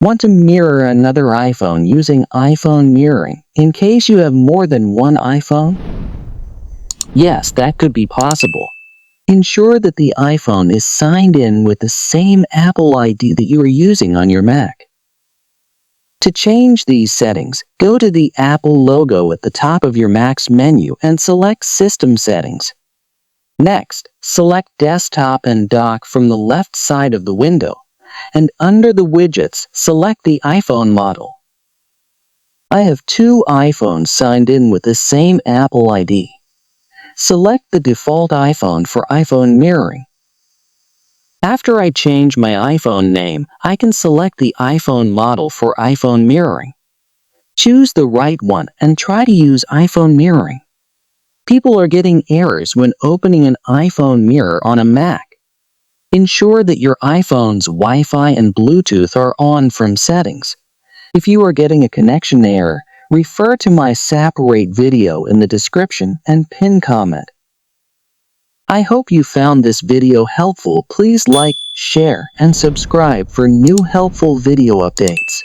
Want to mirror another iPhone using iPhone mirroring in case you have more than one iPhone? Yes, that could be possible. Ensure that the iPhone is signed in with the same Apple ID that you are using on your Mac. To change these settings, go to the Apple logo at the top of your Mac's menu and select System Settings. Next, select Desktop and Dock from the left side of the window, and under the widgets, select the iPhone model. I have two iPhones signed in with the same Apple ID. Select the default iPhone for iPhone mirroring. After I change my iPhone name, I can select the iPhone model for iPhone mirroring. Choose the right one and try to use iPhone mirroring. People are getting errors when opening an iPhone mirror on a Mac. Ensure that your iPhone's Wi-Fi and Bluetooth are on from settings. If you are getting a connection error, refer to my separate video in the description and pin comment. I hope you found this video helpful. Please like, share, and subscribe for new helpful video updates.